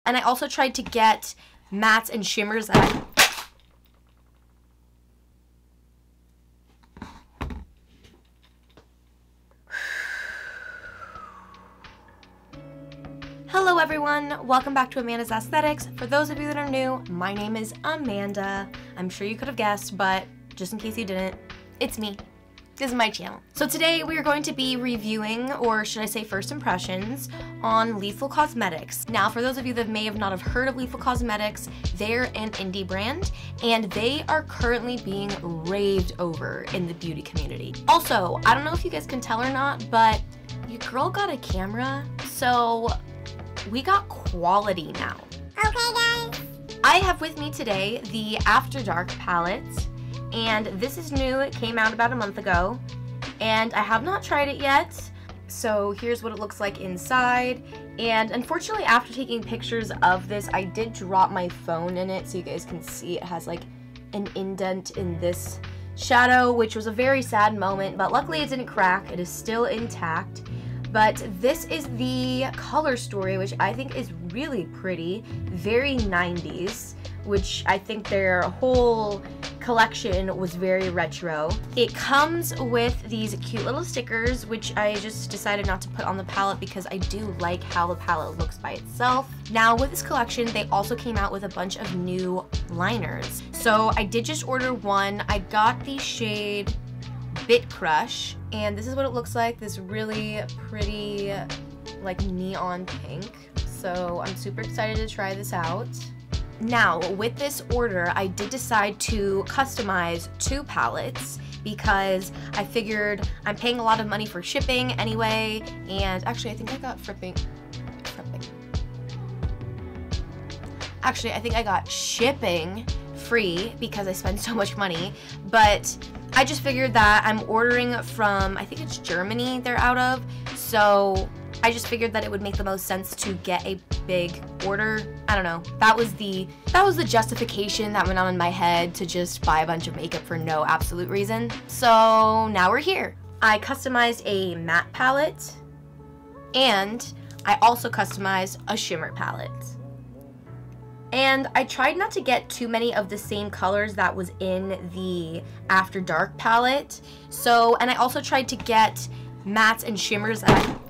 And I also tried to get mattes and shimmers that Hello everyone, welcome back to Amanda's Aesthetics. For those of you that are new, my name is Amanda. I'm sure you could have guessed, but just in case you didn't, it's me. This is my channel. So today we are going to be reviewing, or should I say first impressions, on Lethal Cosmetics. Now for those of you that may have not have heard of Lethal Cosmetics, they're an indie brand and they are currently being raved over in the beauty community. Also, I don't know if you guys can tell or not, but your girl got a camera, so we got quality now. Okay guys. I have with me today the After Dark palette, and this is new. It came out about a month ago, and I have not tried it yet. So here's what it looks like inside. And unfortunately, after taking pictures of this, I did drop my phone in it, so you guys can see it has like an indent in this shadow, which was a very sad moment, but luckily it didn't crack. It is still intact. But this is the color story, which I think is really pretty, very 90s, which I think their whole collection was very retro. It comes with these cute little stickers, which I just decided not to put on the palette because I do like how the palette looks by itself. Now with this collection, they also came out with a bunch of new liners. So I did just order one. I got the shade Bit Crush, and this is what it looks like, this really pretty like neon pink. So I'm super excited to try this out. Now with this order, I did decide to customize 2 palettes because I figured I'm paying a lot of money for shipping anyway, and actually I think I got shipping free because I spend so much money, but I just figured that I'm ordering from, I think it's Germany they're out of, so I just figured that it would make the most sense to get a big order. I don't know. That was the justification that went on in my head to just buy a bunch of makeup for no absolute reason. So now we're here. I customized a matte palette, and I also customized a shimmer palette. And I tried not to get too many of the same colors that was in the After Dark palette. So, and I also tried to get mattes and shimmers that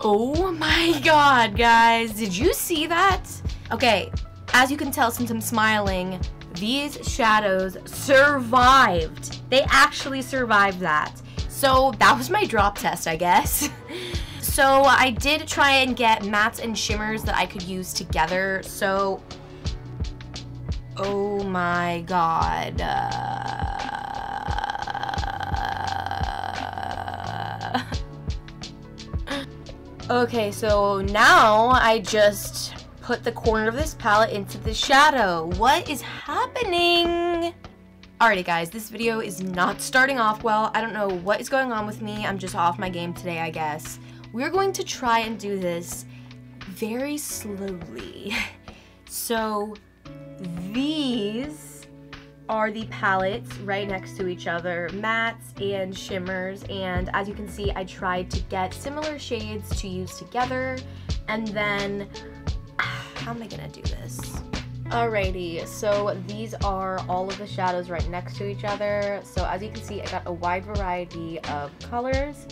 Oh my god, guys, did you see that? Okay, as you can tell since I'm smiling, these shadows survived. They actually survived that. So that was my drop test, I guess. So I did try and get mattes and shimmers that I could use together. So, oh my god. Okay, so now I just put the corner of this palette into the shadow. What is happening? Alrighty guys, this video is not starting off well. I don't know what is going on with me. I'm just off my game today, I guess. We're going to try and do this very slowly. So these are the palettes right next to each other, mattes and shimmers, and as you can see, I tried to get similar shades to use together, and then how am I gonna do this? Alrighty, so these are all of the shadows right next to each other. So as you can see, I got a wide variety of colors,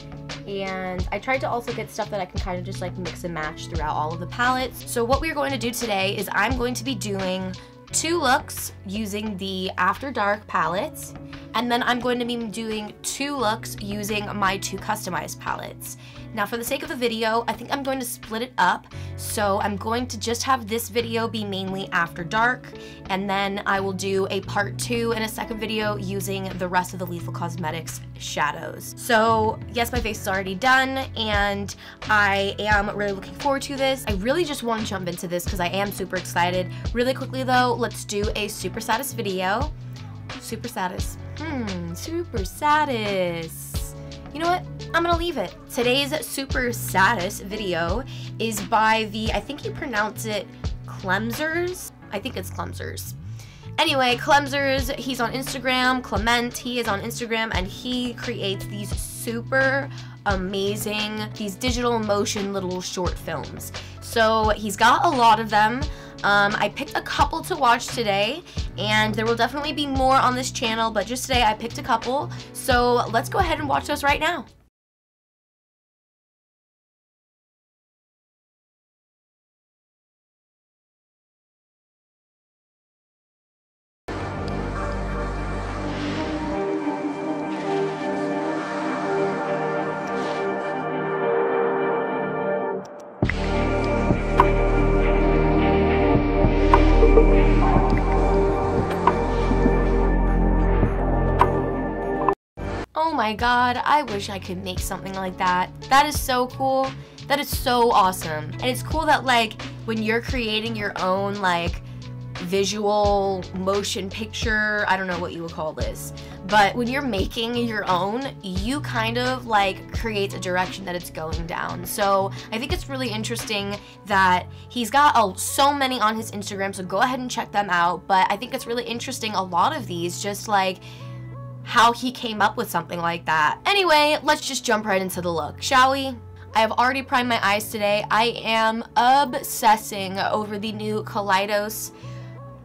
and I tried to also get stuff that I can kind of just like mix and match throughout all of the palettes. So what we're going to do today is I'm going to be doing 2 looks using the After Dark palettes, and then I'm going to be doing 2 looks using my 2 customized palettes. Now for the sake of the video, I think I'm going to split it up, so I'm going to just have this video be mainly After Dark, and then I will do a part 2 in a second video using the rest of the Lethal Cosmetics shadows. So yes, my face is already done, and I am really looking forward to this. I really just want to jump into this because I am super excited. Really quickly though, let's do a Super Satis video. Super Satis. Super Satis. You know what? I'm gonna leave it. Today's Super Satis video is by the, I think you pronounce it Clemsers. I think it's Clemsers. Anyway, Clemzers, he's on Instagram. Clement, he is on Instagram, and he creates these super amazing, these digital motion little short films. So he's got a lot of them. I picked a couple to watch today, and there will definitely be more on this channel, but just today I picked a couple. So let's go ahead and watch those right now. Oh my god, I wish I could make something like that. That is so cool. That is so awesome. And it's cool that, like, when you're creating your own, like, visual motion picture, I don't know what you would call this, but when you're making your own, you kind of, like, create a direction that it's going down. So I think it's really interesting that he's got so many on his Instagram, so go ahead and check them out. But I think it's really interesting, a lot of these, just, like, how he came up with something like that. Anyway, let's just jump right into the look, shall we? I have already primed my eyes today. I am obsessing over the new Kaleidos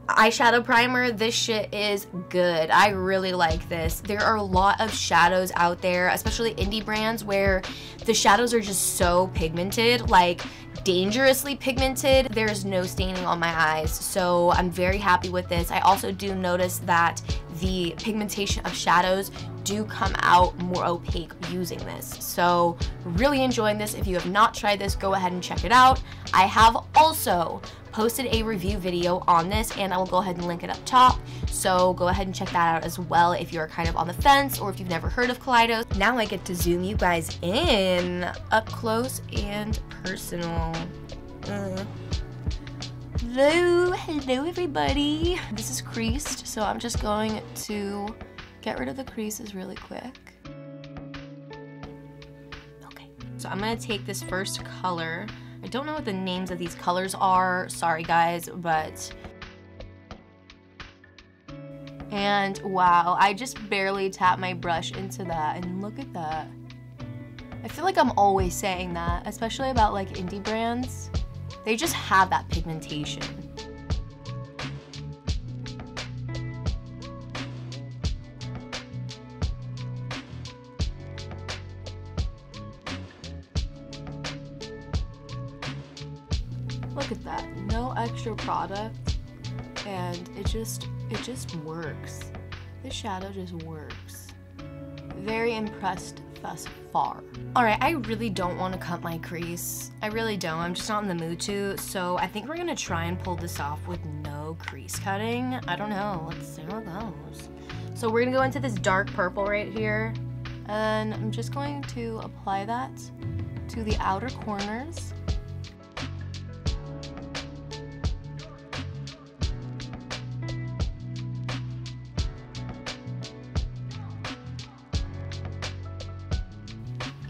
eyeshadow primer. This shit is good. I really like this. There are a lot of shadows out there, especially indie brands, where the shadows are just so pigmented, like dangerously pigmented. There's no staining on my eyes, so I'm very happy with this. I also do notice that the pigmentation of shadows do come out more opaque using this. So really enjoying this. If you have not tried this, go ahead and check it out. I have also posted a review video on this, and I will go ahead and link it up top. So go ahead and check that out as well if you're kind of on the fence or if you've never heard of Kaleidos. Now I get to zoom you guys in up close and personal. Hello everybody. This is creased, so I'm just going to get rid of the creases really quick. Okay, so I'm gonna take this first color. I don't know what the names of these colors are, sorry guys, but... And wow, I just barely tapped my brush into that, and look at that. I feel like I'm always saying that, especially about like indie brands. They just have that pigmentation. Look at that, no extra product, and it just works. This shadow just works. Very impressed thus far. Alright, I really don't want to cut my crease. I really don't. I'm just not in the mood to, so I think we're gonna try and pull this off with no crease cutting. I don't know. Let's see how it goes. So we're gonna go into this dark purple right here, and I'm just going to apply that to the outer corners.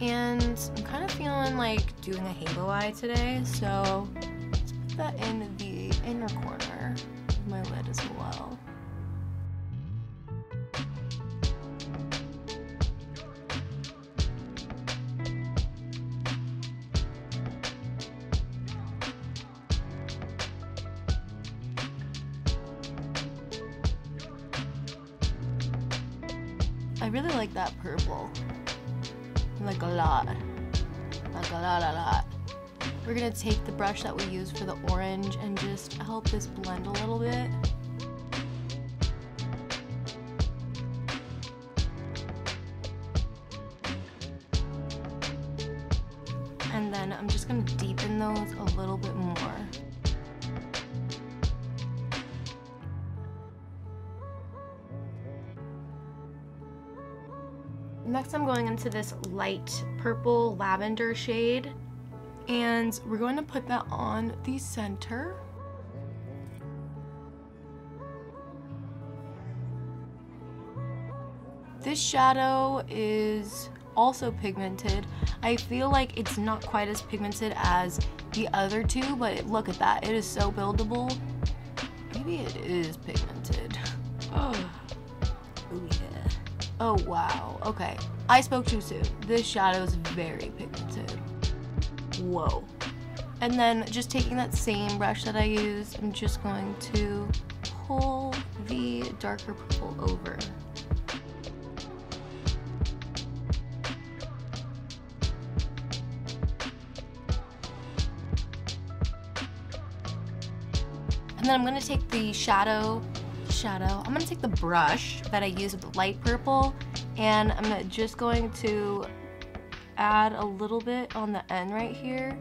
And I'm kind of feeling like doing a halo eye today, so let's put that in the inner corner of my lid as well. I really like that purple. Like a lot. We're gonna take the brush that we use for the orange and just help this blend a little bit. And then I'm just gonna deepen those a little bit more. Next I'm going into this light purple lavender shade, and we're going to put that on the center. This shadow is also pigmented. I feel like it's not quite as pigmented as the other two, but look at that, it is so buildable. Maybe it is pigmented. Oh, wow. Okay. I spoke too soon. This shadow is very pigmented. Whoa. And then just taking that same brush that I used, I'm just going to pull the darker purple over. And then I'm going to take the I'm going to take the brush that I used with the light purple, and I'm just going to add a little bit on the end right here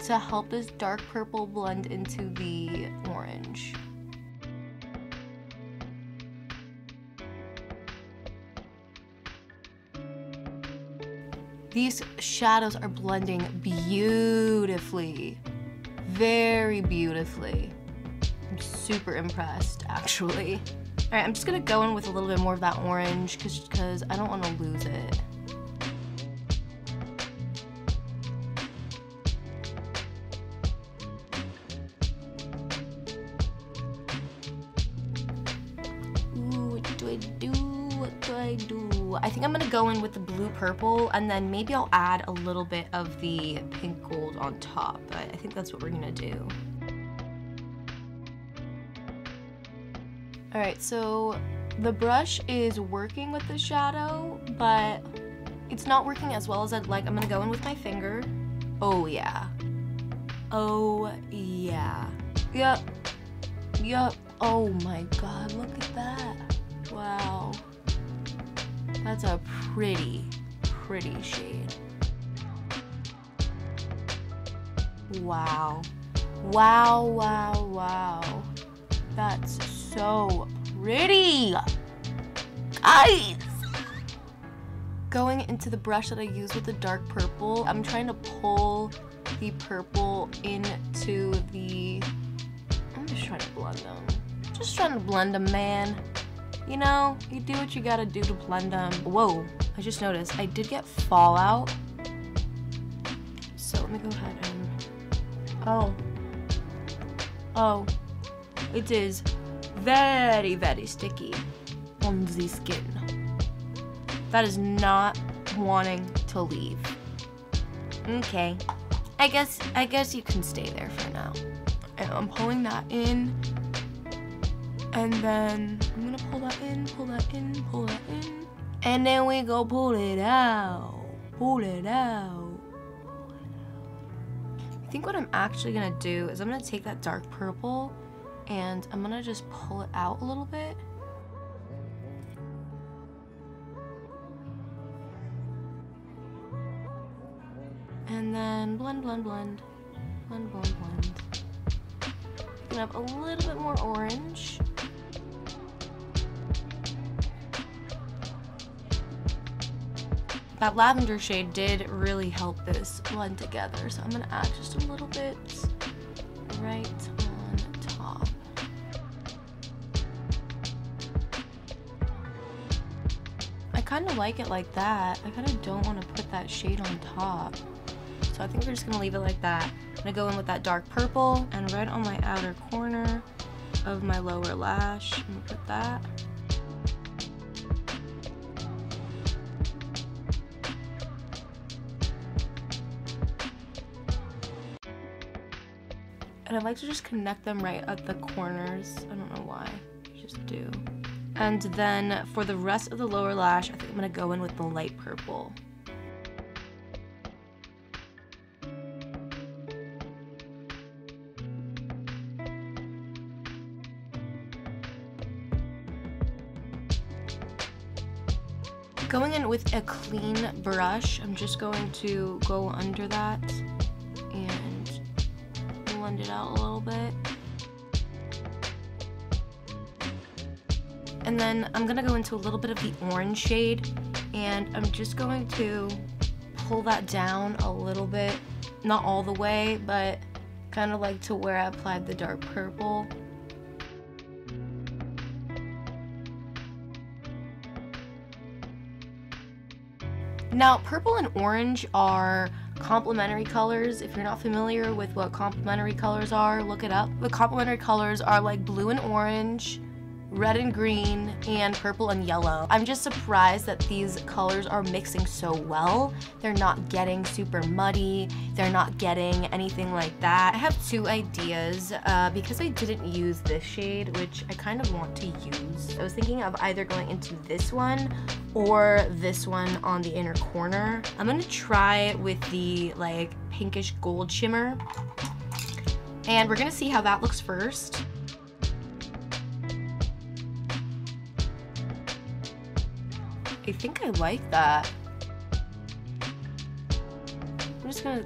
to help this dark purple blend into the orange. These shadows are blending beautifully, very beautifully. I'm super impressed, actually. All right, I'm just gonna go in with a little bit more of that orange because I don't want to lose it. Ooh, what do I do? What do I do? I think I'm gonna go in with the blue purple, and then maybe I'll add a little bit of the pink gold on top, but I think that's what we're gonna do. Alright, so the brush is working with the shadow, but it's not working as well as I'd like. I'm gonna go in with my finger. Oh yeah. Oh yeah. Yep. Yup. Oh my god, look at that. Wow. That's a pretty shade. Wow. Wow, wow, wow. That's so pretty. Guys! Going into the brush that I use with the dark purple, I'm trying to pull the purple into the... I'm just trying to blend them. Just trying to blend them, man. You know, you do what you gotta do to blend them. Whoa, I just noticed I did get fallout. So let me go ahead and... Oh, it is very sticky on the skin. That is not wanting to leave. Okay, I guess you can stay there for now. And I'm pulling that in, and then I'm gonna pull that in, pull that in, pull that in, and then we go pull it out, pull it out. I think what I'm actually gonna do is I'm gonna take that dark purple and I'm gonna just pull it out a little bit. And then blend, blend, blend, blend, blend, blend. Gonna have a little bit more orange. That lavender shade did really help this blend together, so I'm gonna add just a little bit right on top. I kind of like it like that. I kind of don't want to put that shade on top. So I think we're just gonna leave it like that. I'm gonna go in with that dark purple, and right on my outer corner of my lower lash, I'm gonna put that. And I like to just connect them right at the corners. I don't know why, I just do. And then for the rest of the lower lash, I think I'm gonna go in with the light purple. Going in with a clean brush, I'm just going to go under that and blend it out a little bit. And then I'm gonna go into a little bit of the orange shade, and I'm just going to pull that down a little bit, not all the way, but kind of like to where I applied the dark purple. Now, purple and orange are complementary colors. If you're not familiar with what complementary colors are, look it up. The complementary colors are like blue and orange, red and green, and purple and yellow. I'm just surprised that these colors are mixing so well. They're not getting super muddy. They're not getting anything like that. I have two ideas because I didn't use this shade, which I kind of want to use. I was thinking of either going into this one or this one on the inner corner. I'm gonna try with the like pinkish gold shimmer, and we're gonna see how that looks first. I think I like that. I'm just gonna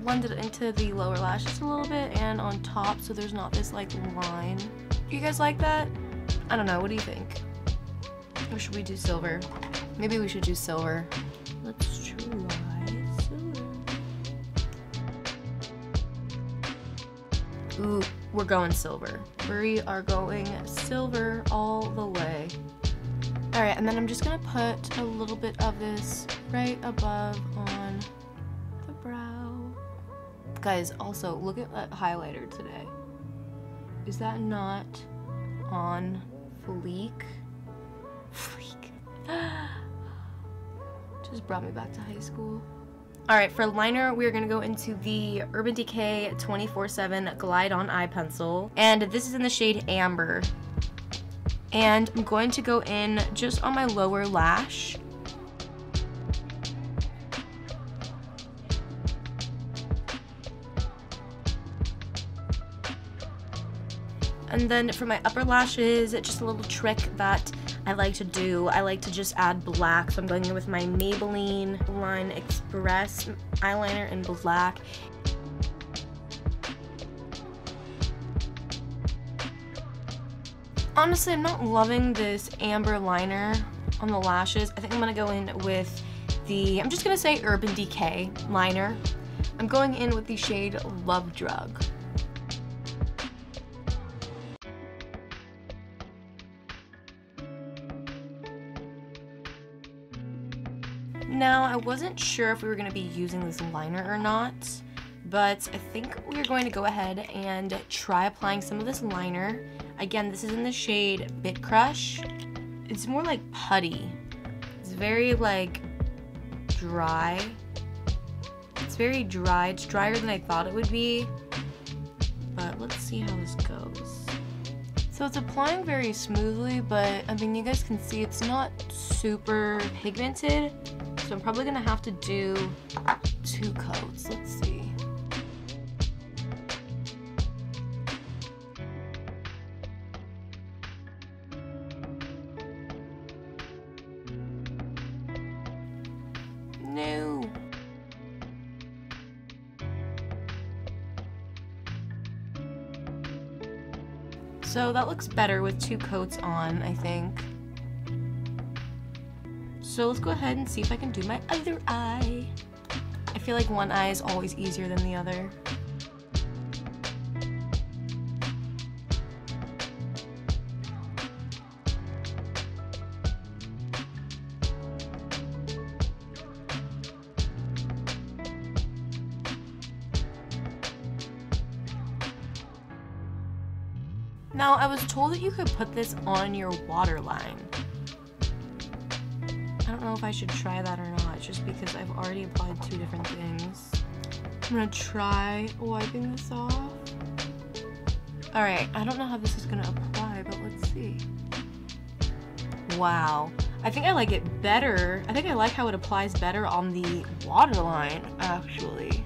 blend it into the lower lash just a little bit and on top so there's not this like line. You guys like that? I don't know, what do you think? Or should we do silver? Maybe we should do silver. Let's try silver. Ooh, we're going silver. We are going silver all the way. Alright, and then I'm just gonna put a little bit of this right above on the brow. Guys, also, look at that highlighter today. Is that not on fleek? Just brought me back to high school. Alright, for liner, we're going to go into the Urban Decay 24/7 Glide On Eye Pencil. And this is in the shade Amber. And I'm going to go in just on my lower lash. And then for my upper lashes, just a little trick that I like to do. I like to just add black. So I'm going in with my Maybelline Line Express eyeliner in black. Honestly, I'm not loving this amber liner on the lashes. I think I'm gonna go in with the, I'm just gonna say Urban Decay liner. I'm going in with the shade Love Drug. Now, I wasn't sure if we were gonna be using this liner or not, but I think we're going to go ahead and try applying some of this liner. Again, this is in the shade Bit Crush. It's more like putty. It's very like dry. It's very dry. It's drier than I thought it would be. But let's see how this goes. So it's applying very smoothly, but I mean, you guys can see it's not super pigmented. So I'm probably gonna have to do 2 coats. Let's see. No. So that looks better with 2 coats on, I think. So let's go ahead and see if I can do my other eye. I feel like one eye is always easier than the other. Now, I was told that you could put this on your waterline. I don't know if I should try that or not, just because I've already applied 2 different things. I'm gonna try wiping this off. Alright, I don't know how this is gonna apply, but let's see. Wow. I think I like it better. I think I like how it applies better on the waterline, actually.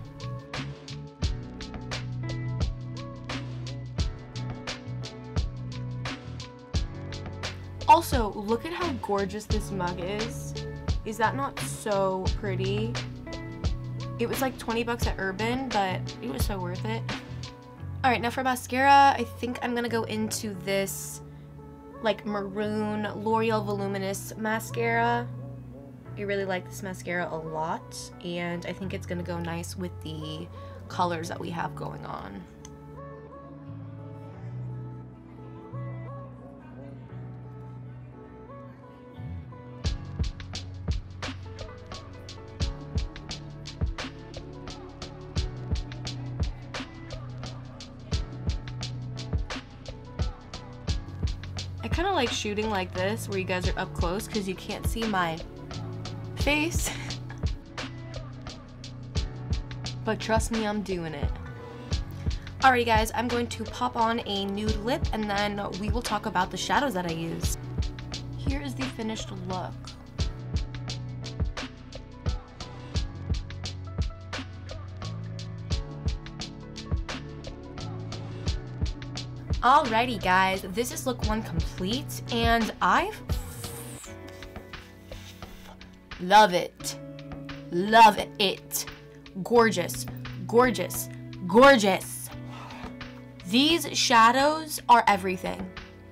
Also, look at how gorgeous this mug is. Is that not so pretty? It was like 20 bucks at Urban, but it was so worth it. Alright, now for mascara, I think I'm gonna go into this like maroon L'Oreal Voluminous mascara. I really like this mascara a lot, and I think it's gonna go nice with the colors that we have going on. I kind of like shooting like this where you guys are up close because you can't see my face. But trust me, I'm doing it. Alrighty guys, I'm going to pop on a nude lip and then we will talk about the shadows that I use. Here is the finished look. Alrighty guys, this is look 1 complete and I love it. Love it. Gorgeous, gorgeous, gorgeous. These shadows are everything.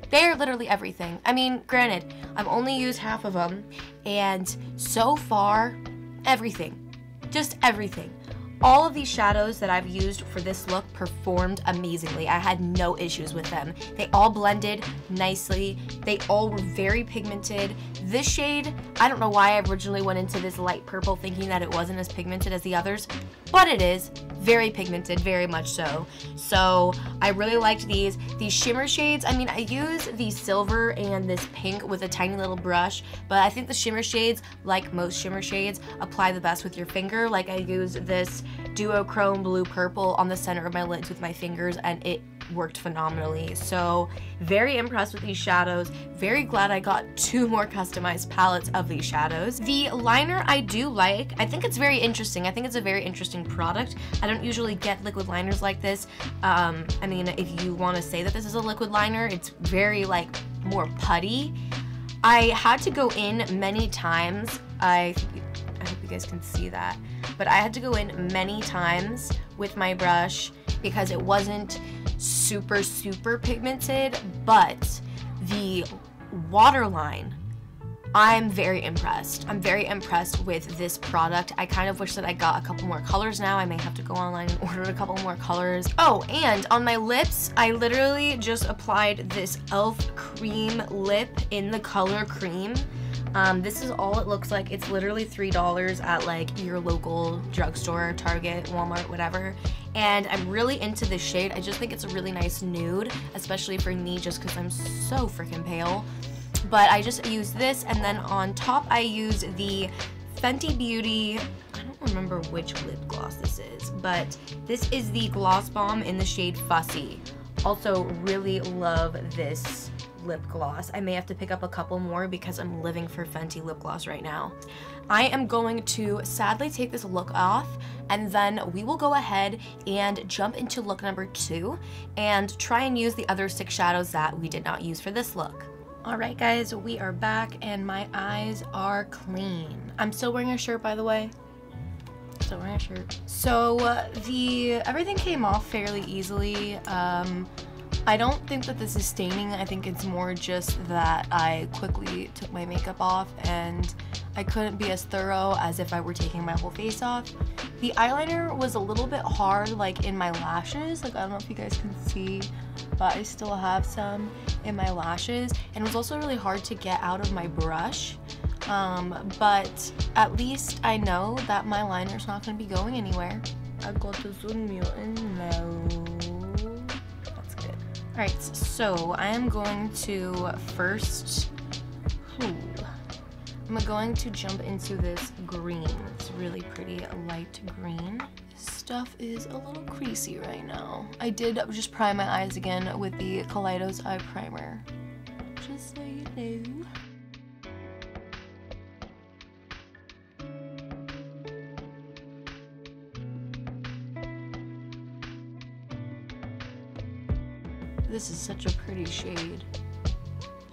They are literally everything. I mean, granted, I've only used half of them and so far, everything. Just everything. All of these shadows that I've used for this look performed amazingly. I had no issues with them. They all blended nicely. They all were very pigmented. This shade, I don't know why I originally went into this light purple thinking that it wasn't as pigmented as the others, but it is. Very pigmented, very much so. So I really liked these. These shimmer shades, I mean, I use the silver and this pink with a tiny little brush, but I think the shimmer shades, like most shimmer shades, apply the best with your finger. Like I used this duochrome blue purple on the center of my lids with my fingers and it worked phenomenally. So very impressed with these shadows. Very glad I got 2 more customized palettes of these shadows. The liner I do like. I think it's very interesting. I think it's a very interesting product. I don't usually get liquid liners like this. I mean, if you want to say that this is a liquid liner, it's very like more putty. I had to go in many times. I hope you guys can see that. But I had to go in many times with my brush because it wasn't super pigmented, but the waterline, I'm very impressed. I'm very impressed with this product. I kind of wish that I got a couple more colors now. I may have to go online and order a couple more colors. Oh, and on my lips, I literally just applied this e.l.f. cream lip in the color cream. This is all it looks like. It's literally $3 at like your local drugstore, Target, Walmart, whatever. And I'm really into this shade. I just think it's a really nice nude, especially for me just because I'm so freaking pale. But I just use this, and then on top I use the Fenty Beauty, I don't remember which lip gloss this is, but this is the Gloss Bomb in the shade Fussy. Also really love this lip gloss. I may have to pick up a couple more because I'm living for Fenty lip gloss right now. I am going to sadly take this look off and then we will go ahead and jump into look number 2 and try and use the other 6 shadows that we did not use for this look. Alright guys, we are back and my eyes are clean. I'm still wearing a shirt, by the way. Still wearing a shirt. So everything came off fairly easily. I don't think that this is staining. I think it's more just that I quickly took my makeup off and I couldn't be as thorough as if I were taking my whole face off. The eyeliner was a little bit hard, like in my lashes. Like I don't know if you guys can see, but I still have some in my lashes. And it was also really hard to get out of my brush. But at least I know that my liner's not going to be going anywhere. I got to zoom you in now. Alright, so I am going to first, I'm going to jump into this green. It's really pretty light green. This stuff is a little creasy right now. I did just prime my eyes again with the Kaleidos eye primer, just so you know. This is such a pretty shade.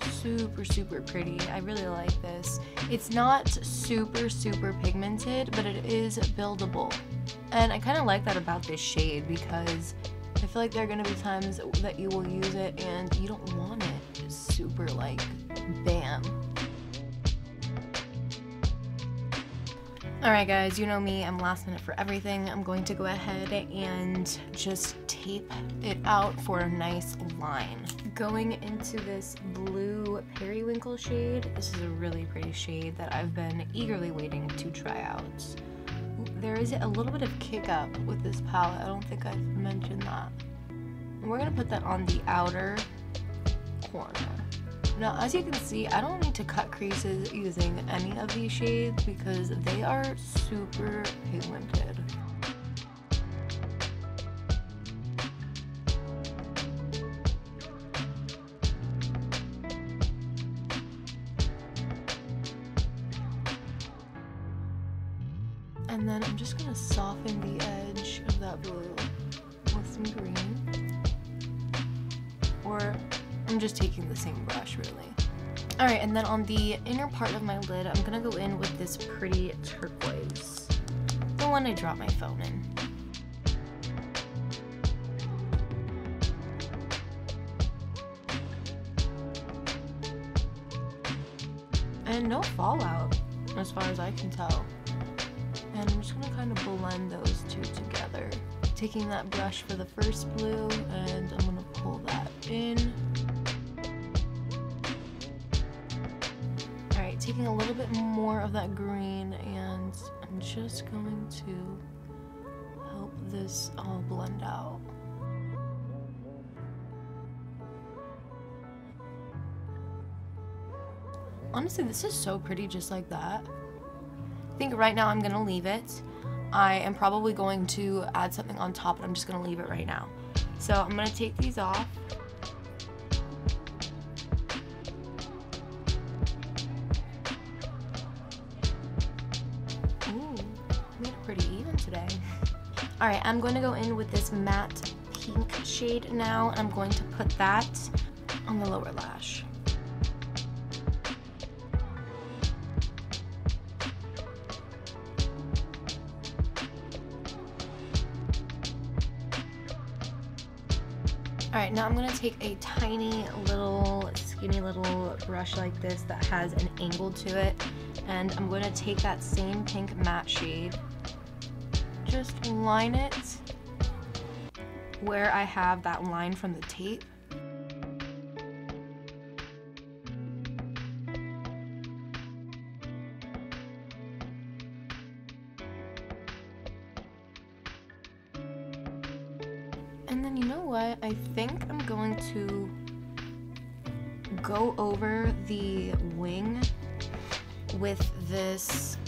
Super pretty. I really like this. It's not super pigmented, but it is buildable. And I kind of like that about this shade because I feel like there are going to be times that you will use it and you don't want it super like bam. Alright guys, you know me, I'm last minute for everything. I'm going to go ahead and just tape it out for a nice line. Going into this blue periwinkle shade. This is a really pretty shade that I've been eagerly waiting to try out. There is a little bit of kick up with this palette. I don't think I've mentioned that. And we're going to put that on the outer corner. Now, as you can see, I don't need to cut creases using any of these shades because they are super pigmented. And then I'm just gonna soften the edge of that blue with some green. Or I'm just taking the same brush, really. Alright, and then on the inner part of my lid, I'm gonna go in with this pretty turquoise. The one I dropped my phone in. And no fallout, as far as I can tell. And I'm just gonna kind of blend those two together. Taking that brush for the first blue, and I'm gonna pull that in. Alright, taking a little bit more of that green, and I'm just going to help this all blend out. Honestly, this is so pretty just like that. I think right now I'm gonna leave it. I am probably going to add something on top, but I'm just gonna leave it right now. So I'm gonna take these off. Ooh, made it pretty even today. Alright, I'm going to go in with this matte pink shade now. I'm going to put that on the lower lash. Alright, now I'm going to take a tiny little, skinny little brush like this that has an angle to it, and I'm going to take that same pink matte shade, just line it where I have that line from the tape. And then you know what? I think I'm going to go over the wing with this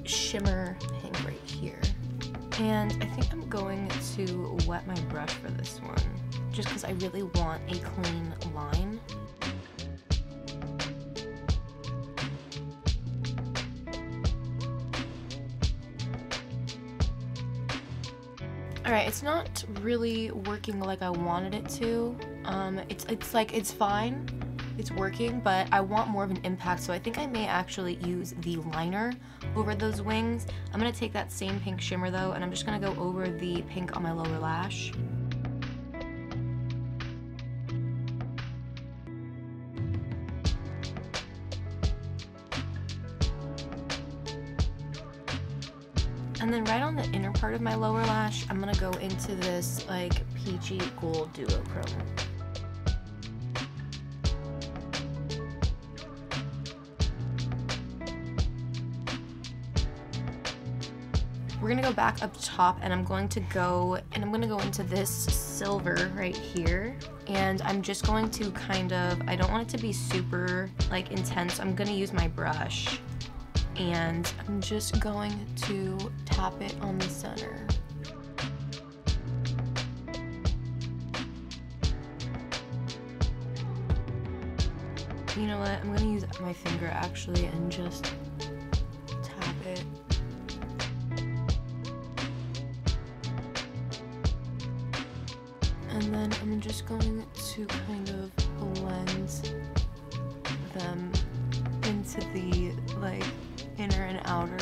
shimmer pink right here. And I think I'm going to wet my brush for this one, just because I really want a clean line. Alright, it's not really working like I wanted it to. It's fine, it's working, but I want more of an impact, so I think I may actually use the liner over those wings. I'm going to take that same pink shimmer though, and I'm just going to go over the pink on my lower lash. And then right on the inner part of my lower lash, I'm gonna go into this like peachy gold duochrome. We're gonna go back up top, and I'm going to go into this silver right here, and I'm just going to kind of, I don't want it to be super like intense. I'm gonna use my brush, and I'm just going to tap it on the center. You know what? I'm gonna use my finger actually and just tap it. And then I'm just going to kind of blend them into the like inner and outer.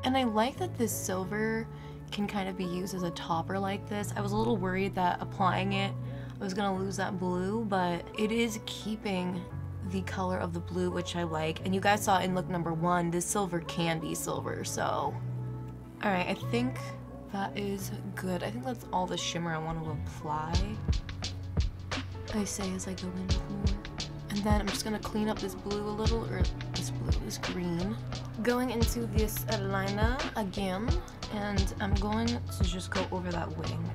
And I like that this silver can kind of be used as a topper like this. I was a little worried that applying it I was gonna lose that blue, but it is keeping the color of the blue, which I like. And you guys saw in look number 1, this silver can be silver, so. Alright, I think that is good. I think that's all the shimmer I want to apply. I say as I go in with more. And then I'm just gonna clean up this blue a little, or this green. Going into this eyeliner again, and I'm going to just go over that wing.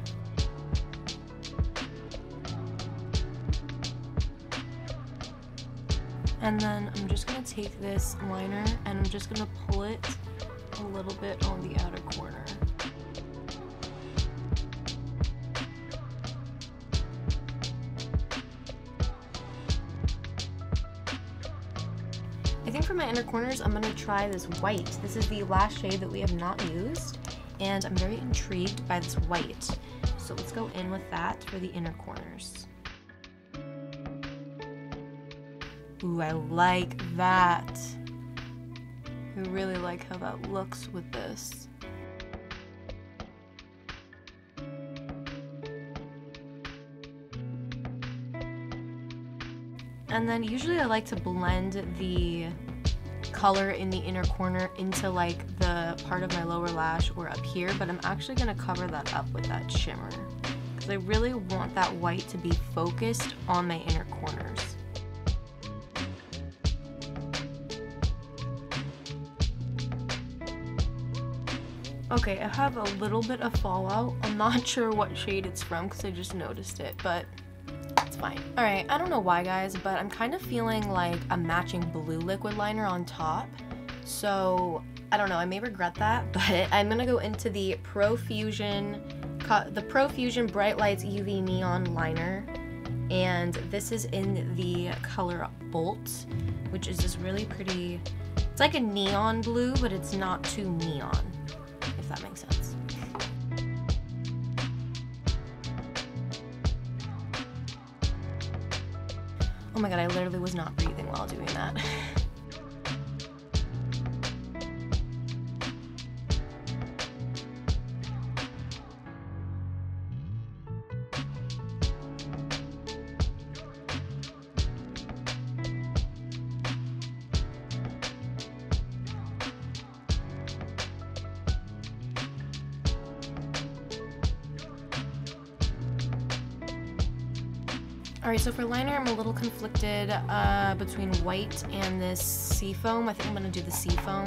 And then I'm just gonna take this liner and I'm just gonna pull it a little bit on the outer corner. I think for my inner corners, I'm gonna try this white. This is the last shade that we have not used, and I'm very intrigued by this white. So let's go in with that for the inner corners. Ooh, I like that. I really like how that looks with this. And then usually I like to blend the color in the inner corner into like the part of my lower lash or up here, but I'm actually gonna cover that up with that shimmer because I really want that white to be focused on my inner corners. Okay, I have a little bit of fallout. I'm not sure what shade it's from because I just noticed it, but it's fine. Alright, I don't know why guys, but I'm kind of feeling like a matching blue liquid liner on top. So, I don't know, I may regret that, but I'm gonna go into the Profusion Bright Lights UV Neon Liner. And this is in the color Bolt, which is this really pretty, it's like a neon blue, but it's not too neon, if that makes sense. Oh my god, I literally was not breathing while doing that. Alright, so for liner, I'm a little conflicted between white and this seafoam. I think I'm going to do the seafoam.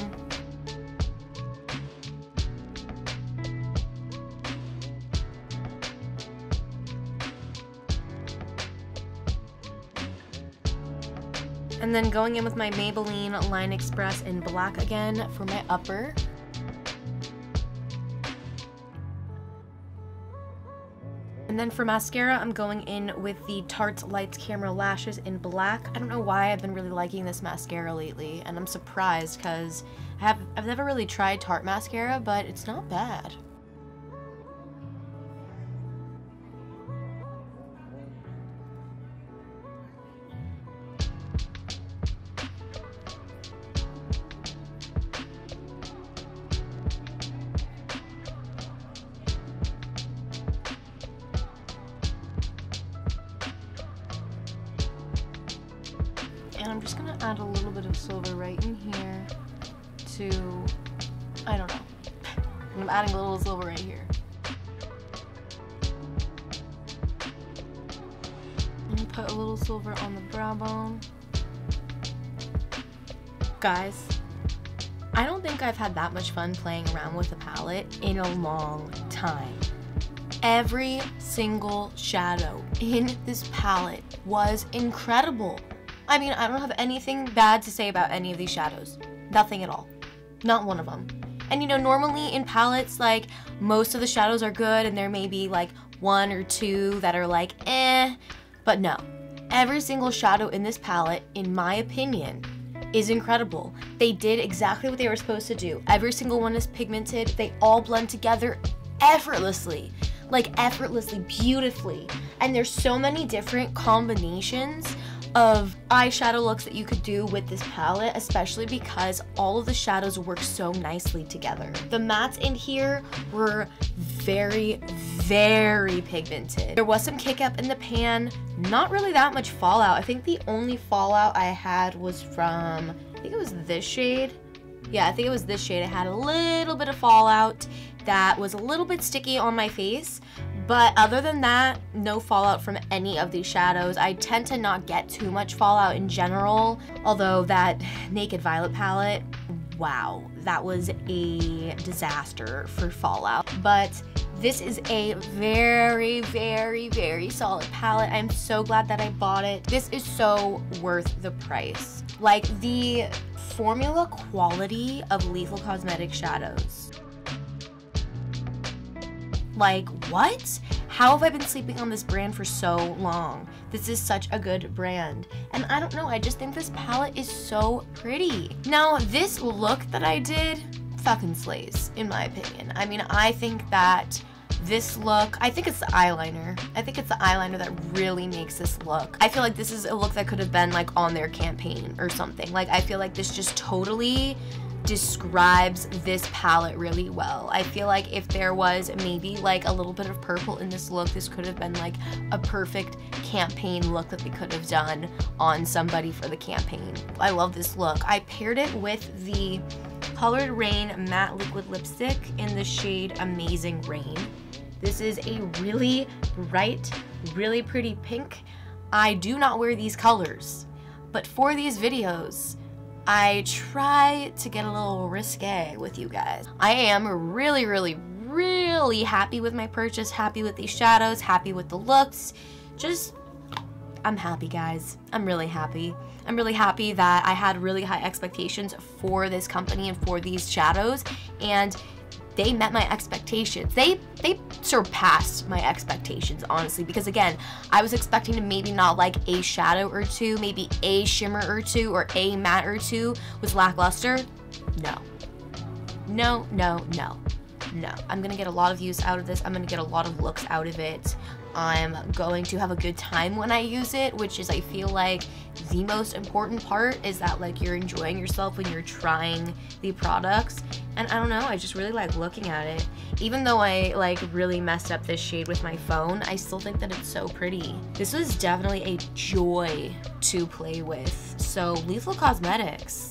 And then going in with my Maybelline Line Express in black again for my upper. And then for mascara, I'm going in with the Tarte Lights Camera Lashes in black. I don't know why I've been really liking this mascara lately, and I'm surprised because I've never really tried Tarte mascara, but it's not bad. And I'm just gonna add a little bit of silver right in here to, I don't know. And I'm adding a little silver right here. And put a little silver on the brow bone. Guys, I don't think I've had that much fun playing around with the palette in a long time. Every single shadow in this palette was incredible. I mean, I don't have anything bad to say about any of these shadows. Nothing at all. Not one of them. And you know, normally in palettes, like, most of the shadows are good and there may be like one or two that are like, eh. But no. Every single shadow in this palette, in my opinion, is incredible. They did exactly what they were supposed to do. Every single one is pigmented. They all blend together effortlessly. Like, effortlessly, beautifully. And there's so many different combinations of eyeshadow looks that you could do with this palette, especially because all of the shadows work so nicely together. The mattes in here were very, very pigmented. There was some kick up in the pan, not really that much fallout. I think the only fallout I had was from, I think it was this shade. Yeah, I think it was this shade. I had a little bit of fallout that was a little bit sticky on my face. But other than that, no fallout from any of these shadows. I tend to not get too much fallout in general, although that Naked Violet palette, wow, that was a disaster for fallout. But this is a very, very, very solid palette. I'm so glad that I bought it. This is so worth the price. Like, the formula quality of Lethal Cosmetics shadows. Like, what? How have I been sleeping on this brand for so long? This is such a good brand. And I don't know, I just think this palette is so pretty. Now, this look that I did fucking slays, in my opinion. I mean, I think that this look, I think it's the eyeliner. I think it's the eyeliner that really makes this look. I feel like this is a look that could have been like on their campaign or something. Like, I feel like this just totally describes this palette really well. I feel like if there was maybe like a little bit of purple in this look, this could have been like a perfect campaign look that they could have done on somebody for the campaign. I love this look. I paired it with the Colored Rain matte liquid lipstick in the shade Amazing Rain. This is a really bright, really pretty pink. I do not wear these colors, but for these videos, I try to get a little risque with you guys. I am really, really, really happy with my purchase, happy with these shadows, happy with the looks. Just, I'm happy, guys. I'm really happy. I'm really happy that I had really high expectations for this company and for these shadows, and they met my expectations. They surpassed my expectations, honestly, because again, I was expecting to maybe not like a shadow or two, maybe a shimmer or two, or a matte or two was lackluster. No. No, no, no. No. I'm gonna get a lot of use out of this. I'm gonna get a lot of looks out of it. I'm going to have a good time when I use it, which is, I feel like, the most important part is that like you're enjoying yourself when you're trying the products. And I don't know, I just really like looking at it. Even though I like really messed up this shade with my phone, I still think that it's so pretty. This was definitely a joy to play with. So Lethal Cosmetics.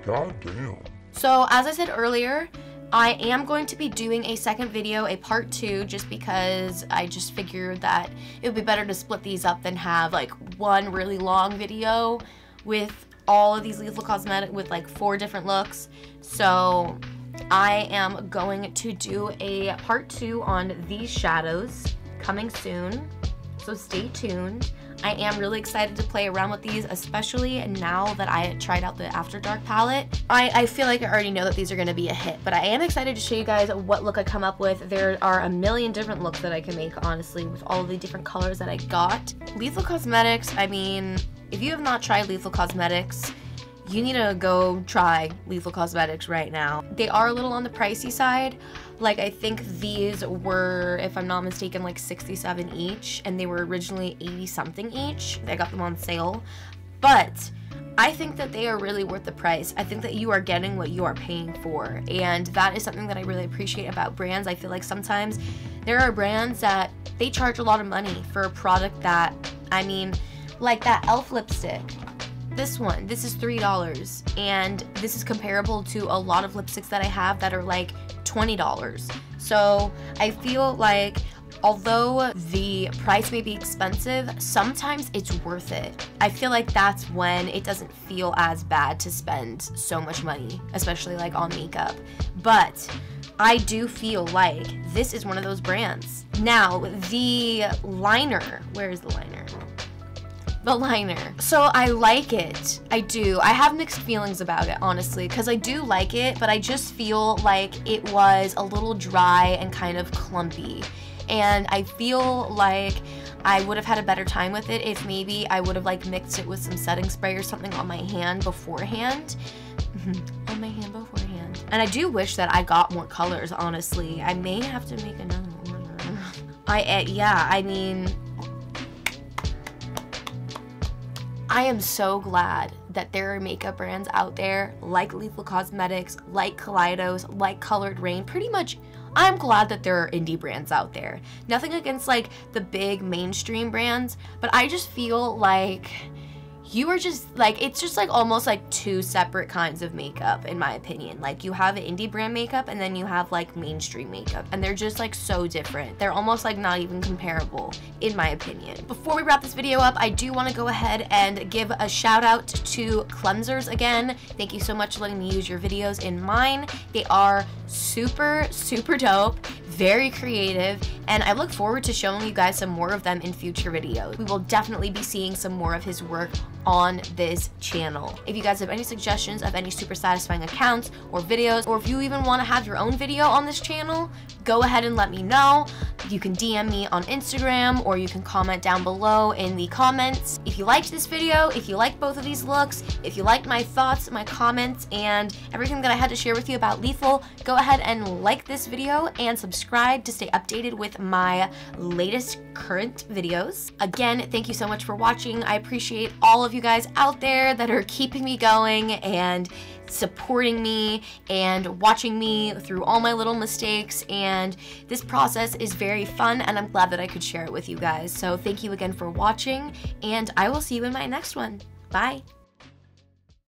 God damn. So as I said earlier, I am going to be doing a second video, a part 2, just because I just figured that it would be better to split these up than have like one really long video with all of these Lethal Cosmetics with like 4 different looks. So I am going to do a part 2 on these shadows coming soon. So stay tuned. I am really excited to play around with these, especially now that I tried out the After Dark palette. I feel like I already know that these are going to be a hit, but I am excited to show you guys what look I come up with. There are a million different looks that I can make, honestly, with all of the different colors that I got. Lethal Cosmetics, I mean, if you have not tried Lethal Cosmetics, you need to go try Lethal Cosmetics right now. They are a little on the pricey side. Like, I think these were, if I'm not mistaken, like $67 each, and they were originally $80 something each. I got them on sale, but I think that they are really worth the price. I think that you are getting what you are paying for, and that is something that I really appreciate about brands. I feel like sometimes there are brands that they charge a lot of money for a product that, I mean, like that e.l.f. lipstick. This one, this is $3, and this is comparable to a lot of lipsticks that I have that are like $20. So I feel like although the price may be expensive, sometimes it's worth it. I feel like that's when it doesn't feel as bad to spend so much money, especially like on makeup. But I do feel like this is one of those brands. Now, the liner, where is the liner? The liner. So I like it. I do. I have mixed feelings about it, honestly, because I do like it, but I just feel like it was a little dry and kind of clumpy. And I feel like I would have had a better time with it if maybe I would have like mixed it with some setting spray or something on my hand beforehand. On my hand beforehand. And I do wish that I got more colors, honestly. I may have to make another one. Yeah, I mean, I am so glad that there are makeup brands out there like Lethal Cosmetics, like Kaleidos, like Colored Rain. Pretty much, I'm glad that there are indie brands out there. Nothing against like the big mainstream brands, but I just feel like you are just like, it's just like almost like 2 separate kinds of makeup, in my opinion. Like, you have indie brand makeup and then you have like mainstream makeup, and they're just like so different. They're almost like not even comparable, in my opinion. Before we wrap this video up, I do want to go ahead and give a shout out to cleansers again. Thank you so much for letting me use your videos in mine. They are super, super dope, very creative, and I look forward to showing you guys some more of them in future videos. We will definitely be seeing some more of his work on this channel. If you guys have any suggestions of any super satisfying accounts or videos, or if you even want to have your own video on this channel, go ahead and let me know. You can DM me on Instagram, or you can comment down below in the comments. If you liked this video, if you liked both of these looks, if you liked my thoughts, my comments, and everything that I had to share with you about Lethal, go ahead and like this video and subscribe to stay updated with my latest current videos. Again, thank you so much for watching. I appreciate all of you guys out there that are keeping me going and supporting me and watching me through all my little mistakes, and this process is very fun and I'm glad that I could share it with you guys. So thank you again for watching, and I will see you in my next one. Bye.